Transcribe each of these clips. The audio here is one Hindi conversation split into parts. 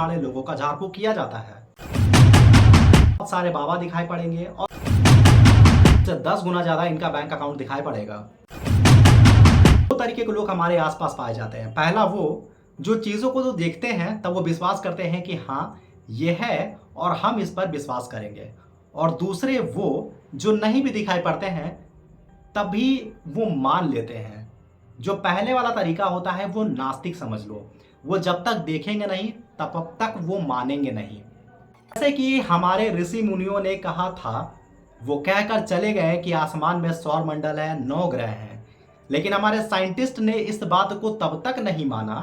वाले लोगों का झाड़ फूक किया जाता है। बहुत सारे बाबा दिखाई पड़ेंगे और 10 गुना ज्यादा इनका बैंक अकाउंट दिखाई पड़ेगा। दो तरीके के लोग हमारे आसपास पाए जाते हैं। पहला वो जो चीजों को तो देखते हैं तब वो विश्वास करते हैं कि हाँ ये है और हम इस पर विश्वास करेंगे, और दूसरे वो जो नहीं भी दिखाई पड़ते हैं तब भी वो मान लेते हैं। जो पहले वाला तरीका होता है वो नास्तिक समझ लो, वो जब तक देखेंगे नहीं तब तक वो मानेंगे नहीं। जैसे कि हमारे ऋषि मुनियों ने कहा था, वो कहकर चले गए कि आसमान में सौर मंडल है, 9 ग्रह हैं, लेकिन हमारे साइंटिस्ट ने इस बात को तब तक नहीं माना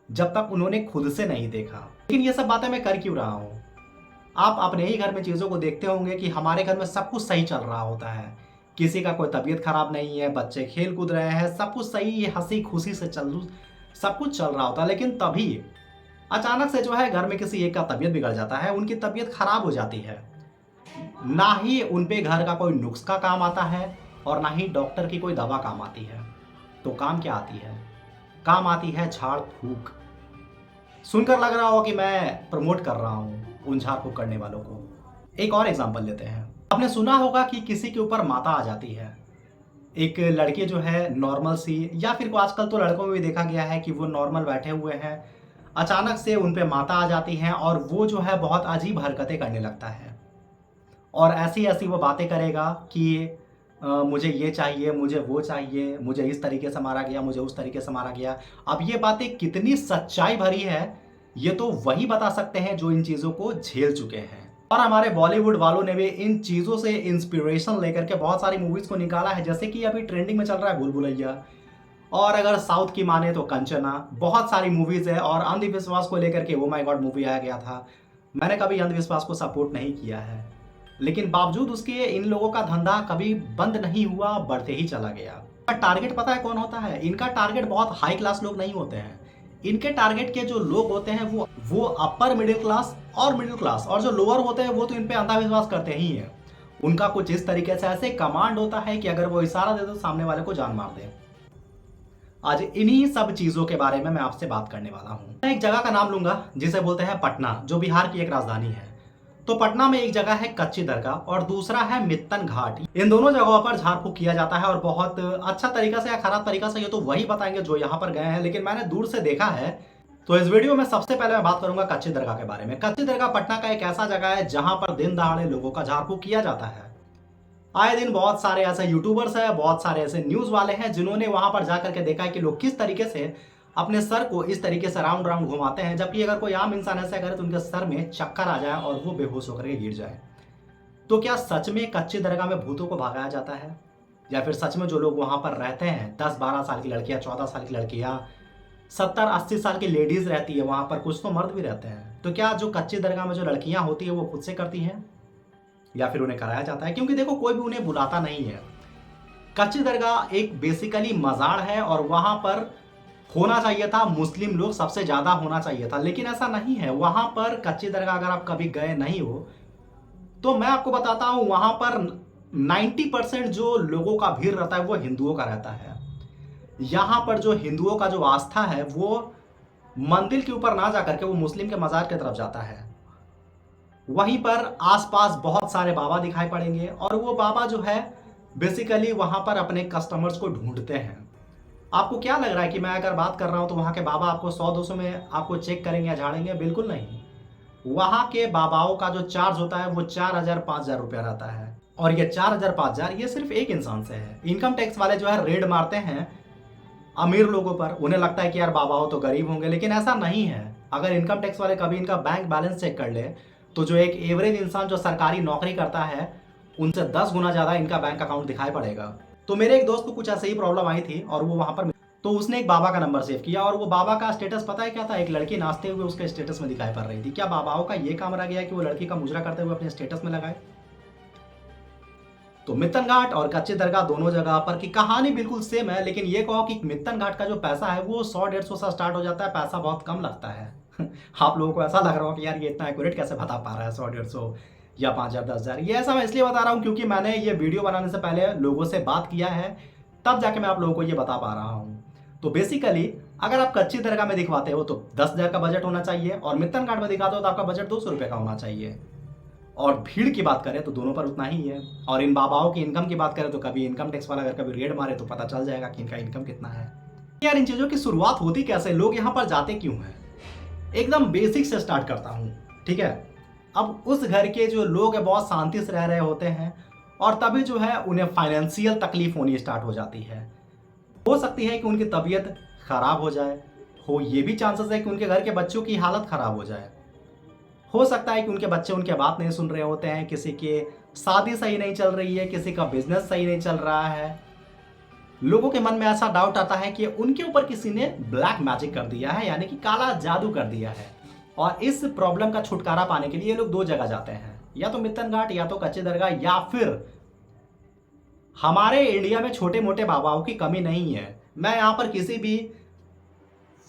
जब तक उन्होंने खुद से नहीं देखा। लेकिन ये सब बातें मैं कर क्यों रहा हूं? आप अपने ही घर में चीजों को देखते होंगे कि हमारे घर में सब कुछ सही चल रहा होता है, किसी का कोई तबीयत खराब नहीं है, बच्चे खेल कूद रहे हैं, सब कुछ सही हंसी खुशी से सब कुछ चल रहा होता है। लेकिन तभी अचानक से जो है घर में किसी एक का तबीयत बिगड़ जाता है, उनकी तबीयत खराब हो जाती है। ना ही उन पे घर का कोई नुस्खा काम आता है और ना ही डॉक्टर की कोई दवा काम आती है। तो काम क्या आती है? काम आती है झाड़ फूक। सुनकर लग रहा हो कि मैं प्रमोट कर रहा हूं उन झाड़ फूक करने वालों को। एक और एग्जांपल लेते हैं। आपने सुना होगा कि किसी के ऊपर माता आ जाती है। एक लड़की जो है नॉर्मल सी, या फिर आजकल तो लड़कों में भी देखा गया है कि वो नॉर्मल बैठे हुए हैं, अचानक से उन पे माता आ जाती है और वो जो है बहुत अजीब हरकतें करने लगता है और ऐसी ऐसी वो बातें करेगा कि मुझे ये चाहिए, मुझे वो चाहिए, मुझे इस तरीके से मारा गया, मुझे उस तरीके से मारा गया। अब ये बातें कितनी सच्चाई भरी है ये तो वही बता सकते हैं जो इन चीज़ों को झेल चुके हैं। और हमारे बॉलीवुड वालों ने भी इन चीज़ों से इंस्पिरेशन लेकर के बहुत सारी मूवीज़ को निकाला है, जैसे कि अभी ट्रेंडिंग में चल रहा है भूल भुलैया, और अगर साउथ की माने तो कंचना। बहुत सारी मूवीज़ है। और अंधविश्वास को लेकर के ओ माय गॉड मूवी आया गया था। मैंने कभी अंधविश्वास को सपोर्ट नहीं किया है, लेकिन बावजूद उसके इन लोगों का धंधा कभी बंद नहीं हुआ, बढ़ते ही चला गया। टारगेट पता है कौन होता है? इनका टारगेट बहुत हाई क्लास लोग नहीं होते हैं। इनके टारगेट के जो लोग होते हैं वो अपर मिडिल क्लास और मिडिल क्लास, और जो लोअर होते हैं वो तो इन पे अंधविश्वास करते ही हैं। उनका कुछ इस तरीके से ऐसे कमांड होता है कि अगर वो इशारा दे तो सामने वाले को जान मार दे। आज इन्हीं सब चीजों के बारे में मैं आपसे बात करने वाला हूँ। मैं एक जगह का नाम लूंगा जिसे बोलते हैं पटना, जो बिहार की एक राजधानी है। तो पटना में एक जगह है कच्ची दरगाह और दूसरा है मित्तन घाट। इन दोनों जगहों पर झाड़ फूक किया जाता है और बहुत अच्छा तरीका से या खराब तरीका से ये तो वही बताएंगे जो यहाँ पर गए हैं, लेकिन मैंने दूर से देखा है। तो इस वीडियो में सबसे पहले मैं बात करूंगा कच्ची दरगाह के बारे में। कच्ची दरगाह पटना का एक ऐसा जगह है जहां पर दिन दहाड़े लोगों का झाड़ फूक किया जाता है। आए दिन बहुत सारे ऐसे यूट्यूबर्स हैं, बहुत सारे ऐसे न्यूज वाले हैं जिन्होंने वहां पर जाकर के देखा है कि लोग किस तरीके से अपने सर को इस तरीके से राउंड राउंड घुमाते हैं, जबकि अगर कोई आम इंसान ऐसा करे तो उनके सर में चक्कर आ जाए और वो बेहोश होकर के गिर जाए। तो क्या सच में कच्ची दरगाह में भूतों को भगाया जाता है, या फिर सच में जो लोग वहां पर रहते हैं 10-12 साल की लड़कियां, 14 साल की लड़कियां, 70-80 साल की लेडीज रहती है वहां पर, कुछ तो मर्द भी रहते हैं। तो क्या जो कच्ची दरगाह में जो लड़कियां होती है वो खुद से करती हैं या फिर उन्हें कराया जाता है? क्योंकि देखो कोई भी उन्हें बुलाता नहीं है। कच्ची दरगाह एक बेसिकली मजार है और वहां पर होना चाहिए था मुस्लिम लोग सबसे ज्यादा होना चाहिए था, लेकिन ऐसा नहीं है। वहां पर कच्ची दरगाह अगर आप कभी गए नहीं हो तो मैं आपको बताता हूं, वहां पर 90% जो लोगों का भीड़ रहता है वो हिंदुओं का रहता है। यहां पर जो हिंदुओं का जो आस्था है वो मंदिर के ऊपर ना जाकर के वो मुस्लिम के मजार की तरफ जाता है। वहीं पर आसपास बहुत सारे बाबा दिखाई पड़ेंगे और वो बाबा जो है बेसिकली वहां पर अपने कस्टमर्स को ढूंढते हैं। आपको क्या लग रहा है कि मैं अगर बात कर रहा हूं तो वहां के बाबा आपको 100-200 में आपको चेक करेंगे या झाड़ेंगे? बिल्कुल नहीं। वहां के बाबाओं का जो चार्ज होता है वो 4,000-5,000 रुपया रहता है, और ये 4,000-5,000 ये सिर्फ एक इंसान से है। इनकम टैक्स वाले जो है रेड मारते हैं अमीर लोगों पर। उन्हें लगता है कि यार बाबा हो तो गरीब होंगे, लेकिन ऐसा नहीं है। अगर इनकम टैक्स वाले कभी इनका बैंक बैलेंस चेक कर ले तो जो एक एवरेज इंसान जो सरकारी नौकरी करता है उनसे 10 गुना ज्यादा इनका बैंक अकाउंट दिखाई पड़ेगा। तो मेरे एक दोस्त को कुछ ऐसे ही प्रॉब्लम आई थी और वो वहां पर, तो उसने एक बाबा का नंबर सेव किया और वो बाबा का स्टेटस पता है क्या था? एक लड़की नाचते हुए उसके स्टेटस में दिखाई पड़ रही थी। क्या बाबाओं का ये काम रह गया कि वो लड़की का मुजरा करते हुए अपने स्टेटस में लगाए? तो मित्तन घाट और कच्ची दरगाह दोनों जगह पर की कहानी बिल्कुल सेम है, लेकिन ये कहो कि मित्तन घाट का जो पैसा है वो 100-150 से स्टार्ट हो जाता है, पैसा बहुत कम लगता है। आप लोगों को ऐसा लग रहा हो कि यार ये इतना एक्यूरेट कैसे बता पा रहा है, 100-150 या 5,000-10,000? ये ऐसा मैं इसलिए बता रहा हूँ क्योंकि मैंने ये वीडियो बनाने से पहले लोगों से बात किया है, तब जाके मैं आप लोगों को ये बता पा रहा हूँ। तो बेसिकली अगर आप कच्ची दरगाह में दिखवाते हो तो 10,000 का बजट होना चाहिए, और मित्तन घाट में दिखाते हो तो आपका बजट 200 रुपये का होना चाहिए। और भीड़ की बात करें तो दोनों पर उतना ही है। और इन बाबाओं की इनकम की बात करें तो कभी इनकम टैक्स वाला अगर कभी रेड मारे तो पता चल जाएगा कि इनका इनकम कितना है। यार इन चीज़ों की शुरुआत होती कैसे, लोग यहाँ पर जाते क्यों हैं? एकदम बेसिक से स्टार्ट करता हूँ, ठीक है। अब उस घर के जो लोग हैं बहुत शांति से रह रहे होते हैं, और तभी जो है उन्हें फाइनेंशियल तकलीफ होनी स्टार्ट हो जाती है। हो सकती है कि उनकी तबीयत खराब हो जाए, हो ये भी चांसेस है कि उनके घर के बच्चों की हालत खराब हो जाए। हो सकता है कि उनके बच्चे उनके बात नहीं सुन रहे होते हैं, किसी की शादी सही नहीं चल रही है, किसी का बिजनेस सही नहीं चल रहा है। लोगों के मन में ऐसा डाउट आता है कि उनके ऊपर किसी ने ब्लैक मैजिक कर दिया है, यानी कि काला जादू कर दिया है। और इस प्रॉब्लम का छुटकारा पाने के लिए ये लोग दो जगह जाते हैं, या तो मित्तन घाट या तो कच्ची दरगाह, या फिर हमारे इंडिया में छोटे मोटे बाबाओं की कमी नहीं है। मैं यहाँ पर किसी भी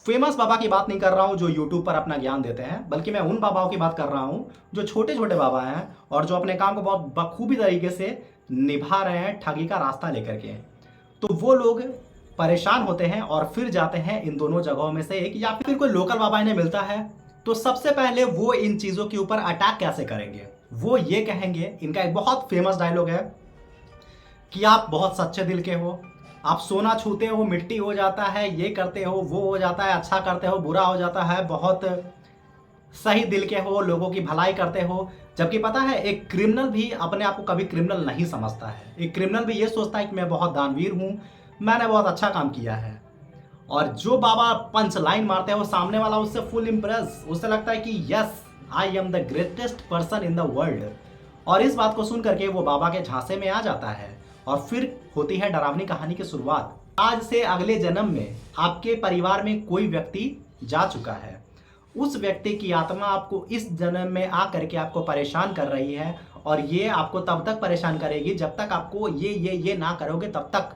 फेमस बाबा की बात नहीं कर रहा हूँ जो यूट्यूब पर अपना ज्ञान देते हैं, बल्कि मैं उन बाबाओं की बात कर रहा हूँ जो छोटे छोटे बाबा हैं और जो अपने काम को बहुत बखूबी तरीके से निभा रहे हैं ठगी का रास्ता लेकर के। तो वो लोग परेशान होते हैं और फिर जाते हैं इन दोनों जगहों में से एक, या फिर कोई लोकल बाबा इन्हें मिलता है तो सबसे पहले वो इन चीज़ों के ऊपर अटैक कैसे करेंगे, वो ये कहेंगे। इनका एक बहुत फेमस डायलॉग है कि आप बहुत सच्चे दिल के हो, आप सोना छूते हो मिट्टी हो जाता है, ये करते हो वो हो जाता है, अच्छा करते हो बुरा हो जाता है, बहुत सही दिल के हो, लोगों की भलाई करते हो। जबकि पता है एक क्रिमिनल भी अपने आप को कभी क्रिमिनल नहीं समझता है। एक क्रिमिनल भी ये सोचता है कि मैं बहुत दानवीर हूँ, मैंने बहुत अच्छा काम किया है। और जो बाबा पंच लाइन मारते हैं वो सामने वाला उससे फुल इम्प्रेस, उससे लगता है कि yes I am the greatest person in the world. और इस बात को सुन करके वो बाबा के झांसे में आ जाता है, और फिर होती है डरावनी कहानी की शुरुआत। आज से अगले जन्म में आपके परिवार में कोई व्यक्ति जा चुका है, उस व्यक्ति की आत्मा आपको इस जन्म में आ करके आपको परेशान कर रही है, और ये आपको तब तक परेशान करेगी जब तक आपको ये ना करोगे तब तक।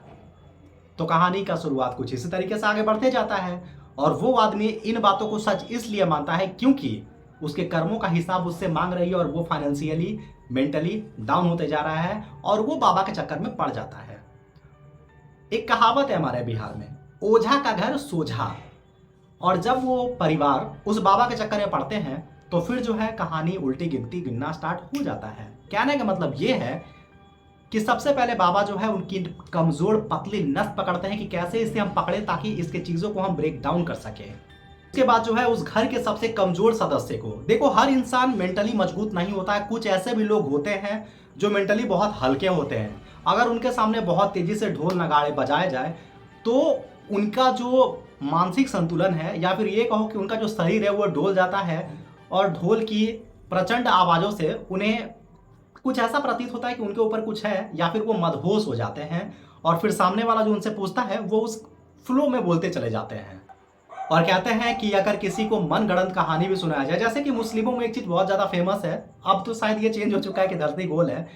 तो कहानी का शुरुआत कुछ इसी तरीके से आगे बढ़ते जाता है, और वो आदमी इन बातों को सच इसलिए मानता है क्योंकि उसके कर्मों का हिसाब उससे मांग रही है, और वो फाइनेंशियली मेंटली डाउन होते जा रहा है, और वो बाबा के चक्कर में पड़ जाता है। एक कहावत है हमारे बिहार में, ओझा का घर सोझा। और जब वो परिवार उस बाबा के चक्कर में पड़ते हैं तो फिर जो है कहानी उल्टी गिनती गिनना स्टार्ट हो जाता है। कहने का मतलब ये है कि सबसे पहले बाबा जो है उनकी कमजोर पतली नस पकड़ते हैं कि कैसे इसे हम पकड़े ताकि इसके चीजों को हम ब्रेक डाउन कर सके। उसके बाद जो है उस घर के सबसे कमजोर सदस्य को, देखो हर इंसान मेंटली मजबूत नहीं होता है, कुछ ऐसे भी लोग होते हैं जो मेंटली बहुत हल्के होते हैं। अगर उनके सामने बहुत तेजी से ढोल नगाड़े बजाए जाए तो उनका जो मानसिक संतुलन है, या फिर ये कहो कि उनका जो शरीर है वो डोल जाता है, और ढोल की प्रचंड आवाज़ों से उन्हें कुछ ऐसा प्रतीत होता है कि उनके ऊपर कुछ है, या फिर वो मदहोश हो जाते हैं, और फिर सामने वाला जो उनसे पूछता है वो उस फ्लो में बोलते चले जाते हैं। और कहते हैं कि अगर किसी को मनगढ़ंत कहानी भी सुनाया जाए, जैसे कि मुस्लिमों में एक चीज़ बहुत ज़्यादा फेमस है, अब तो शायद ये चेंज हो चुका है कि धरती गोल है।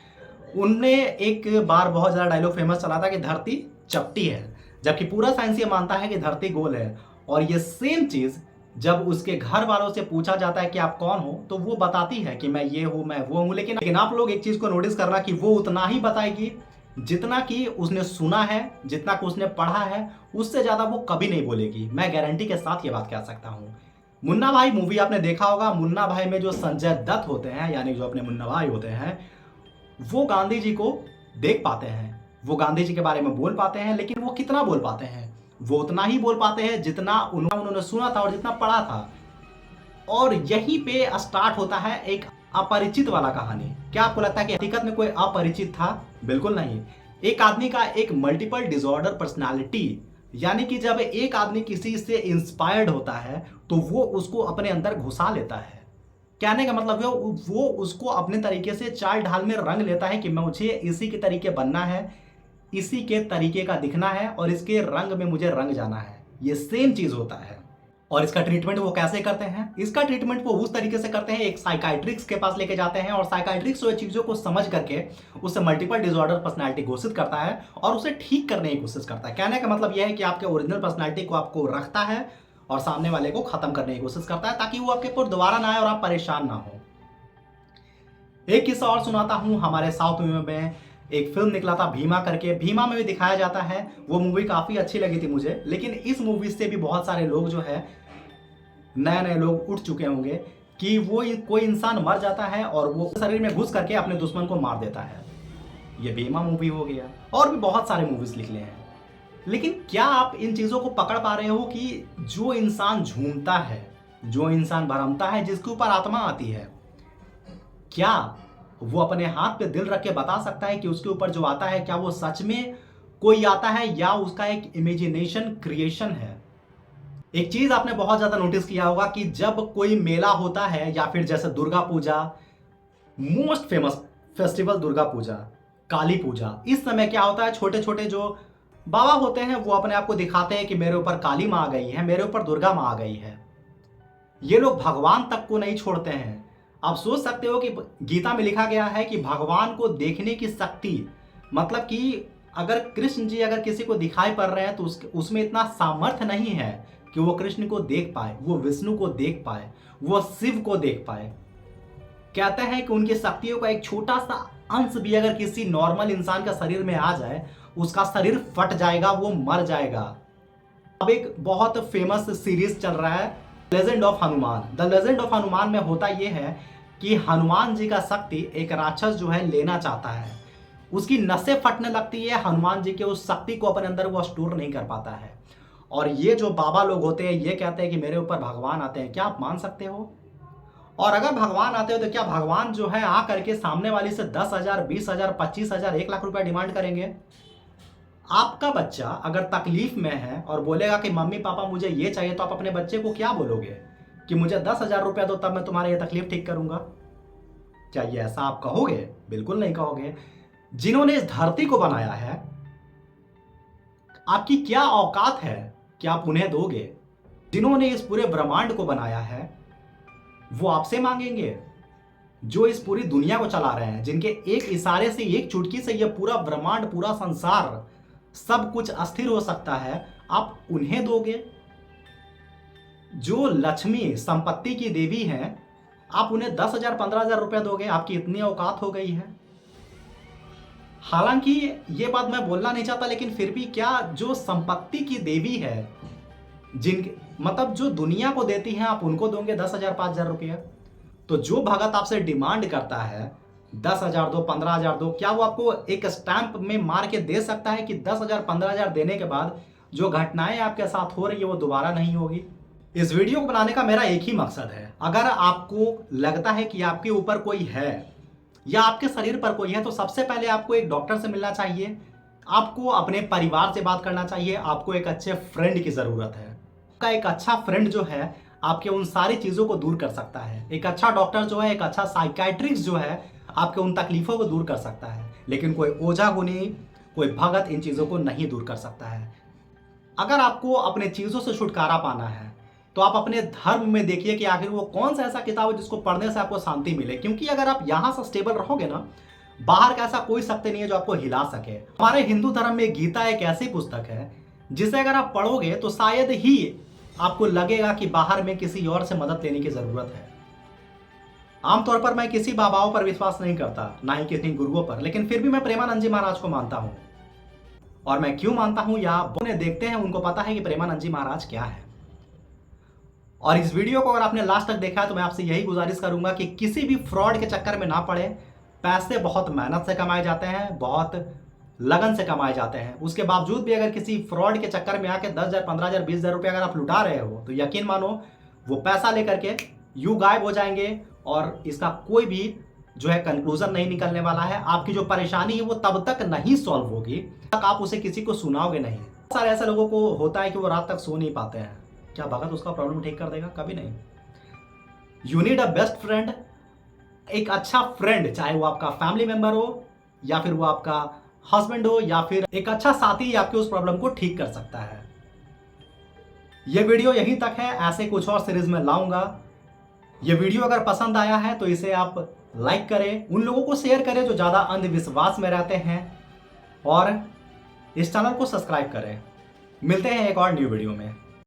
उनने एक बार बहुत ज़्यादा डायलॉग फेमस चला था कि धरती चपटी है, जबकि पूरा साइंस ये मानता है कि धरती गोल है। और ये सेम चीज़ जब उसके घर वालों से पूछा जाता है कि आप कौन हो, तो वो बताती है कि मैं ये हूँ मैं वो हूँ। लेकिन आप लोग एक चीज़ को नोटिस करना कि वो उतना ही बताएगी जितना कि उसने सुना है, जितना कि उसने पढ़ा है, उससे ज़्यादा वो कभी नहीं बोलेगी। मैं गारंटी के साथ ये बात कह सकता हूँ। मुन्ना भाई मूवी आपने देखा होगा, मुन्ना भाई में जो संजय दत्त होते हैं, यानी जो अपने मुन्ना भाई होते हैं, वो गांधी जी को देख पाते हैं, वो गांधी जी के बारे में बोल पाते हैं। लेकिन वो कितना बोल पाते हैं? वो उतना ही बोल पाते हैं जितना उन्होंने सुना था और जितना पढ़ा था। और यहीं पे स्टार्ट होता है एक अपरिचित वाला कहानी। क्या आपको लगता है कि हकीकत में कोई अपरिचित था? बिल्कुल नहीं। एक आदमी का एक मल्टीपल डिसऑर्डर पर्सनालिटी, यानी कि जब एक आदमी किसी से इंस्पायर्ड होता है तो वो उसको अपने अंदर घुसा लेता है। कहने का मतलब है वो उसको अपने तरीके से चाल ढाल में रंग लेता है कि मुझे इसी के तरीके बनना है, इसी के तरीके का दिखना है, और इसके रंग में मुझे रंग जाना है। ये सेम चीज़ होता है। और इसका ट्रीटमेंट वो कैसे करते हैं? इसका ट्रीटमेंट वो उस तरीके से करते हैं, एक साइकाइट्रिक्स के पास लेके जाते हैं, और साइकाइट्रिक्स वो चीज़ों को समझ करके उसे मल्टीपल डिसऑर्डर पर्सनालिटी घोषित करता है और उसे ठीक करने की कोशिश करता है। कहने का मतलब यह है कि आपके ओरिजिनल पर्सनालिटी को आपको रखता है और सामने वाले को खत्म करने की कोशिश करता है, ताकि वो आपके ऊपर दोबारा ना आए और आप परेशान ना हो। एक किस्सा और सुनाता हूँ। हमारे साउथ में एक फिल्म निकला था भीमा करके, भीमा में भी दिखाया जाता है, वो मूवी काफ़ी अच्छी लगी थी मुझे। लेकिन इस मूवी से भी बहुत सारे लोग जो है नए नए लोग उठ चुके होंगे कि वो कोई इंसान मर जाता है और वो शरीर में घुस करके अपने दुश्मन को मार देता है। ये भीमा मूवी हो गया, और भी बहुत सारे मूवीज निकले हैं। लेकिन क्या आप इन चीज़ों को पकड़ पा रहे हो कि जो इंसान झूमता है, जो इंसान भरमता है, जिसके ऊपर आत्मा आती है, क्या वो अपने हाथ पे दिल रख के बता सकता है कि उसके ऊपर जो आता है क्या वो सच में कोई आता है या उसका एक इमेजिनेशन क्रिएशन है? एक चीज आपने बहुत ज्यादा नोटिस किया होगा कि जब कोई मेला होता है या फिर जैसे Durga Puja, most famous festival Durga Puja, काली पूजा, इस समय क्या होता है, छोटे छोटे जो बाबा होते हैं वो अपने आप को दिखाते हैं कि मेरे ऊपर काली माँ आ गई है, मेरे ऊपर दुर्गा माँ आ गई है। ये लोग भगवान तक को नहीं छोड़ते हैं। आप सोच सकते हो कि गीता में लिखा गया है कि भगवान को देखने की शक्ति, मतलब कि अगर कृष्ण जी अगर किसी को दिखाई पड़ रहे हैं तो उसमें इतना सामर्थ्य नहीं है कि वो कृष्ण को देख पाए, वो विष्णु को देख पाए, वो शिव को देख पाए। कहते हैं कि उनकी शक्तियों का एक छोटा सा अंश भी अगर किसी नॉर्मल इंसान का शरीर में आ जाए, उसका शरीर फट जाएगा, वो मर जाएगा। अब एक बहुत फेमस सीरीज चल रहा है legend of Hanuman. The legend of Hanuman में होता यह है कि हनुमान जी का शक्ति एक राक्षस जो है लेना चाहता है, उसकी नसें फटने लगती है, हनुमान जी के उस शक्ति को अपने अंदर वो स्टोर नहीं कर पाता है। और ये जो बाबा लोग होते हैं ये कहते हैं कि मेरे ऊपर भगवान आते हैं। क्या आप मान सकते हो? और अगर भगवान आते हो तो क्या भगवान जो है आ करके सामने वाली से 10,000, 20,000, 25,000, 1,00,000 रुपया डिमांड करेंगे? आपका बच्चा अगर तकलीफ में है और बोलेगा कि मम्मी पापा मुझे ये चाहिए, तो आप अपने बच्चे को क्या बोलोगे कि मुझे 10,000 रुपया दो तब मैं तुम्हारी ये तकलीफ ठीक करूंगा? क्या ये ऐसा आप कहोगे? बिल्कुल नहीं कहोगे। जिन्होंने इस धरती को बनाया है, आपकी क्या औकात है कि आप उन्हें दोगे? जिन्होंने इस पूरे ब्रह्मांड को बनाया है वो आपसे मांगेंगे? जो इस पूरी दुनिया को चला रहे हैं, जिनके एक इशारे से, एक चुटकी से ये पूरा ब्रह्मांड, पूरा संसार, सब कुछ अस्थिर हो सकता है, आप उन्हें दोगे? जो लक्ष्मी संपत्ति की देवी हैं, आप उन्हें 10,000, 15,000 रुपया दोगे? आपकी इतनी औकात हो गई है? हालांकि ये बात मैं बोलना नहीं चाहता, लेकिन फिर भी क्या जो संपत्ति की देवी है, जिन मतलब जो दुनिया को देती है, आप उनको दोगे 10,000, 5,000 रुपया? तो जो भगत आपसे डिमांड करता है 10,000 दो, 15,000 दो, क्या वो आपको एक स्टैंप में मार के दे सकता है कि 10,000, 15,000 देने के बाद जो घटनाएं आपके साथ हो रही है वो दोबारा नहीं होगी? इस वीडियो को बनाने का मेरा एक ही मकसद है, अगर आपको लगता है कि आपके ऊपर कोई है या आपके शरीर पर कोई है, तो सबसे पहले आपको एक डॉक्टर से मिलना चाहिए, आपको अपने परिवार से बात करना चाहिए, आपको एक अच्छे फ्रेंड की जरूरत है। आपका एक अच्छा फ्रेंड जो है आपके उन सारी चीजों को दूर कर सकता है। एक अच्छा डॉक्टर जो है, एक अच्छा साइकाइट्रिस्ट जो है, आपके उन तकलीफों को दूर कर सकता है। लेकिन कोई ओझा गुनी, कोई भगत इन चीजों को नहीं दूर कर सकता है। अगर आपको अपने चीजों से छुटकारा पाना है तो आप अपने धर्म में देखिए कि आखिर वो कौन सा ऐसा किताब है जिसको पढ़ने से आपको शांति मिले। क्योंकि अगर आप यहां से स्टेबल रहोगे ना, बाहर का ऐसा कोई शक्ति नहीं है जो आपको हिला सके। हमारे हिंदू धर्म में गीता एक ऐसी पुस्तक है जिसे अगर आप पढ़ोगे तो शायद ही आपको लगेगा कि बाहर में किसी और से मदद लेने की जरूरत है। आमतौर पर मैं किसी बाबाओं पर विश्वास नहीं करता, ना ही किसी गुरुओं पर, लेकिन फिर भी मैं प्रेमानंद जी महाराज को मानता हूं। और मैं क्यों मानता हूं या उन्हें देखते हैं उनको पता है कि प्रेमानंद जी महाराज क्या है। और इस वीडियो को अगर आपने लास्ट तक देखा है तो मैं आपसे यही गुजारिश करूंगा कि किसी भी फ्रॉड के चक्कर में ना पड़े। पैसे बहुत मेहनत से कमाए जाते हैं, बहुत लगन से कमाए जाते हैं। उसके बावजूद भी अगर किसी फ्रॉड के चक्कर में आके 10,000, 15,000, 20,000 रुपये अगर आप लुटा रहे हो तो यकीन मानो वो पैसा लेकर के यूं गायब हो जाएंगे और इसका कोई भी जो है कंक्लूजन नहीं निकलने वाला है। आपकी जो परेशानी है वो तब तक नहीं सॉल्व होगी तक आप उसे किसी को सुनाओगे नहीं। बहुत सारे ऐसे लोगों को होता है कि वो रात तक सो नहीं पाते हैं। क्या भगत उसका प्रॉब्लम ठीक कर देगा? कभी नहीं। You need a best friend, एक अच्छा फ्रेंड, चाहे वो आपका फैमिली मेंबर हो या फिर वो आपका हस्बैंड हो या फिर एक अच्छा साथी आपके उस प्रॉब्लम को ठीक कर सकता है। ये वीडियो यहीं तक है, ऐसे कुछ और सीरीज में लाऊंगा। ये वीडियो अगर पसंद आया है तो इसे आप लाइक करें, उन लोगों को शेयर करें जो ज़्यादा अंधविश्वास में रहते हैं, और इस चैनल को सब्सक्राइब करें। मिलते हैं एक और न्यू वीडियो में।